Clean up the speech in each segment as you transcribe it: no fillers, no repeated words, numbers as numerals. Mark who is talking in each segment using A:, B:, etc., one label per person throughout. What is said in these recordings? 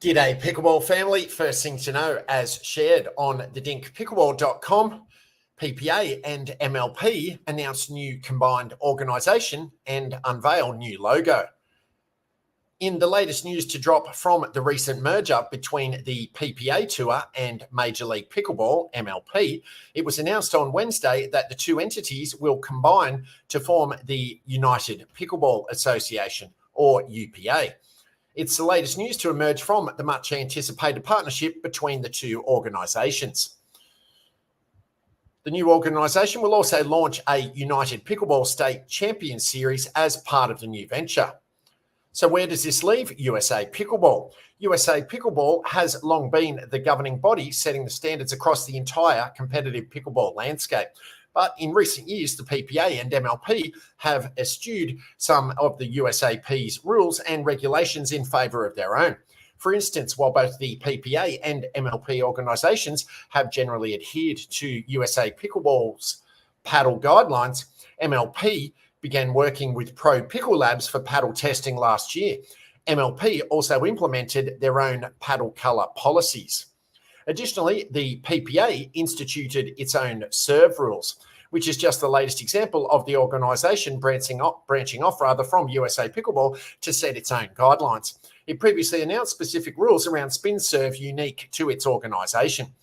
A: G'day Pickleball family. First thing to know, as shared on thedinkpickleball.com, PPA and MLP announced new combined organisation and unveil new logo. In the latest news to drop from the recent merger between the PPA Tour and Major League Pickleball, MLP, it was announced on Wednesday that the two entities will combine to form the United Pickleball Association, or UPA. It's the latest news to emerge from the much-anticipated partnership between the two organisations. The new organisation will also launch a United Pickleball State Champion Series as part of the new venture. So where does this leave USA Pickleball? USA Pickleball has long been the governing body setting the standards across the entire competitive pickleball landscape. But in recent years, the PPA and MLP have eschewed some of the USAP's rules and regulations in favour of their own. For instance, while both the PPA and MLP organisations have generally adhered to USA Pickleball's paddle guidelines, MLP began working with Pro Pickle Labs for paddle testing last year. MLP also implemented their own paddle colour policies. Additionally, the PPA instituted its own serve rules, which is just the latest example of the organisation branching off from USA Pickleball to set its own guidelines. It previously announced specific rules around spin serve unique to its organisation.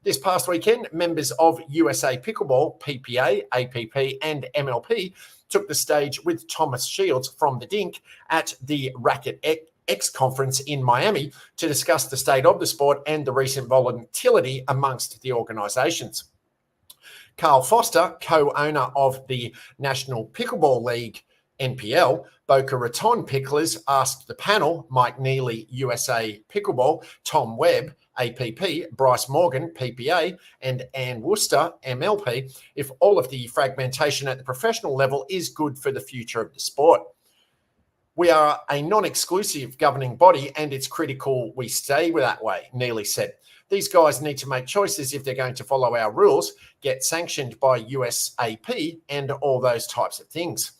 A: This past weekend, members of USA Pickleball, PPA, APP and MLP took the stage with Thomas Shields from the Dink at the Racket X conference in Miami to discuss the state of the sport and the recent volatility amongst the organisations. Carl Foster, co-owner of the National Pickleball League, NPL, Boca Raton Picklers, asked the panel, Mike Neely, USA Pickleball, Tom Webb, APP, Bryce Morgan, PPA, and Ann Worcester, MLP, if all of the fragmentation at the professional level is good for the future of the sport. We are a non-exclusive governing body and it's critical we stay that way, Neely said. These guys need to make choices if they're going to follow our rules, get sanctioned by USAP and all those types of things.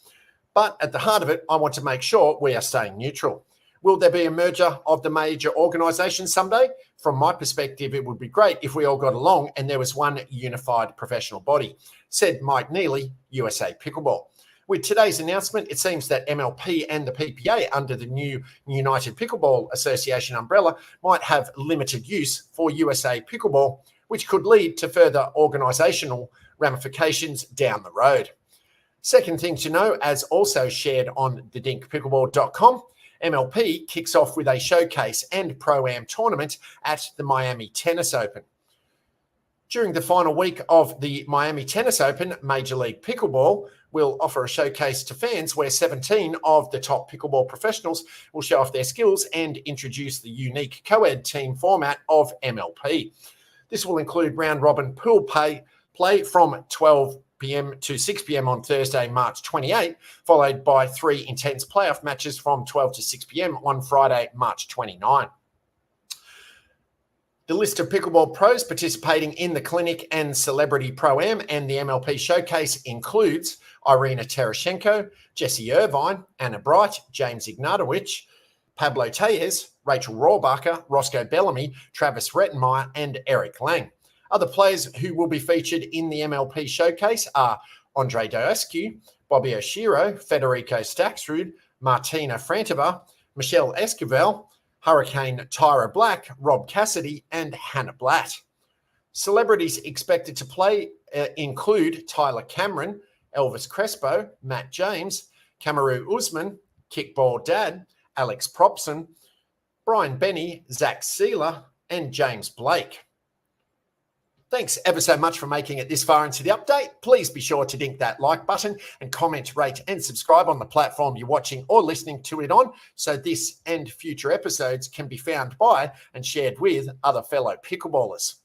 A: But at the heart of it, I want to make sure we are staying neutral. Will there be a merger of the major organisations someday? From my perspective, it would be great if we all got along and there was one unified professional body, said Mike Neely, USA Pickleball. With today's announcement, it seems that MLP and the PPA under the new United Pickleball Association umbrella might have limited use for USA Pickleball, which could lead to further organisational ramifications down the road. Second thing to know, as also shared on thedinkpickleball.com, MLP kicks off with a showcase and Pro-Am tournament at the Miami Tennis Open. During the final week of the Miami Tennis Open, Major League Pickleball will offer a showcase to fans where 17 of the top pickleball professionals will show off their skills and introduce the unique co-ed team format of MLP. This will include round-robin pool play from 12 p.m. to 6 p.m. on Thursday, March 28, followed by 3 intense playoff matches from 12 to 6 p.m. on Friday, March 29. The list of pickleball pros participating in the clinic and Celebrity Pro-Am and the MLP showcase includes Irina Tereshchenko, Jesse Irvine, Anna Bright, James Ignatowicz, Pablo Tellez, Rachel Rohrbacher, Roscoe Bellamy, Travis Rettenmeyer, and Eric Lang. Other players who will be featured in the MLP showcase are Andre Dioscu, Bobby Oshiro, Federico Staksrud, Martina Frantova, Michelle Esquivel, Hurricane Tyra Black, Rob Cassidy, and Hannah Blatt. Celebrities expected to play include Tyler Cameron, Elvis Crespo, Matt James, Kamaru Usman, Kickball Dad, Alex Propson, Brian Benny, Zach Sealer, and James Blake. Thanks ever so much for making it this far into the update. Please be sure to dink that like button and comment, rate and subscribe on the platform you're watching or listening to it on so this and future episodes can be found by and shared with other fellow pickleballers.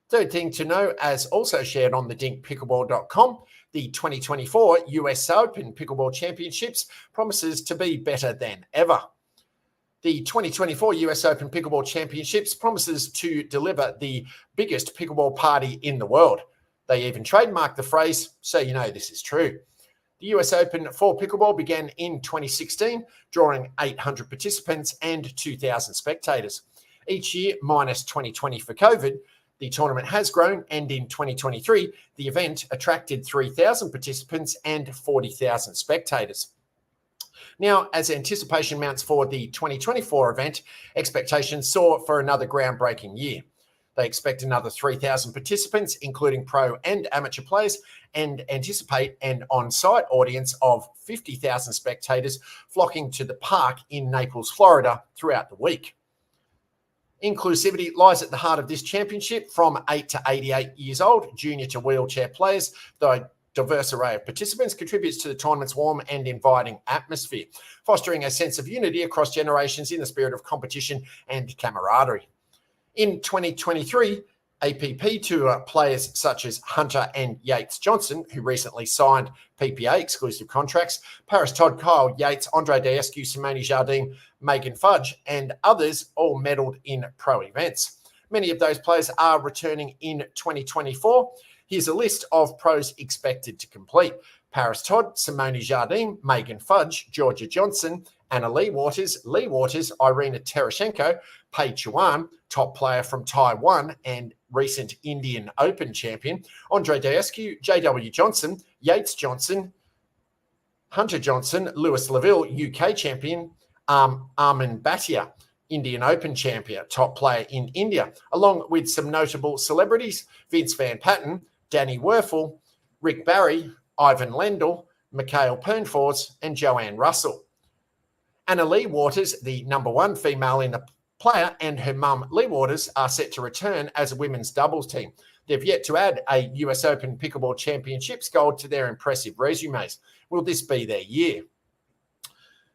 A: Third thing to know, as also shared on thedinkpickleball.com, the 2024 US Open Pickleball Championships promises to be better than ever. The 2024 US Open Pickleball Championships promises to deliver the biggest pickleball party in the world. They even trademarked the phrase, so you know this is true. The US Open for pickleball began in 2016, drawing 800 participants and 2,000 spectators. Each year, minus 2020 for COVID, the tournament has grown, and in 2023, the event attracted 3,000 participants and 40,000 spectators. Now, as anticipation mounts for the 2024 event, expectations soar for another groundbreaking year. They expect another 3,000 participants, including pro and amateur players, and anticipate an on-site audience of 50,000 spectators flocking to the park in Naples, Florida throughout the week. Inclusivity lies at the heart of this championship, from 8 to 88 years old, junior to wheelchair players. The diverse array of participants contributes to the tournament's warm and inviting atmosphere, fostering a sense of unity across generations in the spirit of competition and camaraderie. In 2023, APP Tour players such as Hunter and Yates Johnson, who recently signed PPA exclusive contracts, Paris Todd, Kyle Yates, Andre Daescu, Simone Jardim, Megan Fudge, and others all medalled in pro events. Many of those players are returning in 2024. Here's a list of pros expected to complete: Paris Todd, Simone Jardim, Megan Fudge, Georgia Johnson, Anna Lee Waters, Irina Terashenko, Pei Chuan, top player from Taiwan and recent Indian Open champion, Andre Daescu, JW Johnson, Yates Johnson, Hunter Johnson, Lewis Laville, UK champion, Armin Bhatia, Indian Open champion, top player in India, along with some notable celebrities: Vince Van Patten, Danny Werfel, Rick Barry, Ivan Lendl, Mikhail Pernfors, and Joanne Russell. Anna Lee Waters, the number one female in the player, and her mum Lee Waters are set to return as a women's doubles team. They've yet to add a US Open Pickleball Championships gold to their impressive resumes. Will this be their year?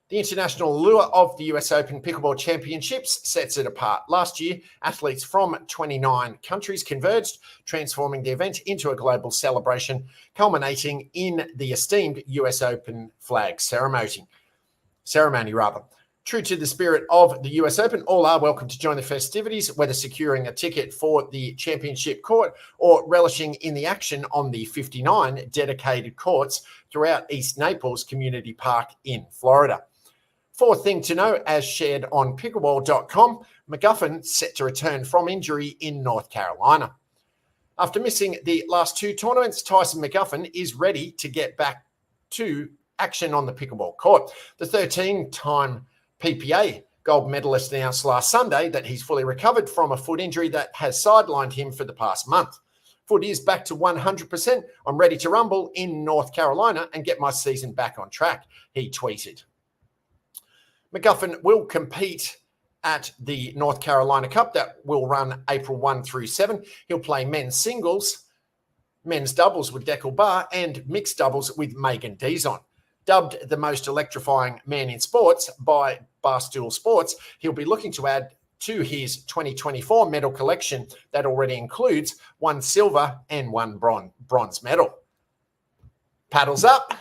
A: The international allure of the US Open Pickleball Championships sets it apart. Last year, athletes from 29 countries converged, transforming the event into a global celebration, culminating in the esteemed US Open flag ceremony. True to the spirit of the US Open, all are welcome to join the festivities, whether securing a ticket for the championship court or relishing in the action on the 59 dedicated courts throughout East Naples Community Park in Florida. Fourth thing to know, as shared on pickleball.com, McGuffin set to return from injury in North Carolina. After missing the last two tournaments, Tyson McGuffin is ready to get back to action on the pickleball court. The 13-time PPA gold medalist announced last Sunday that he's fully recovered from a foot injury that has sidelined him for the past month. Foot is back to 100%. I'm ready to rumble in North Carolina and get my season back on track, he tweeted. McGuffin will compete at the North Carolina Cup that will run April 1 through 7. He'll play men's singles, men's doubles with Deckel Barr, and mixed doubles with Megan Dizon. Dubbed the most electrifying man in sports by Barstool Sports, he'll be looking to add to his 2024 medal collection that already includes one silver and one bronze medal. Paddles up.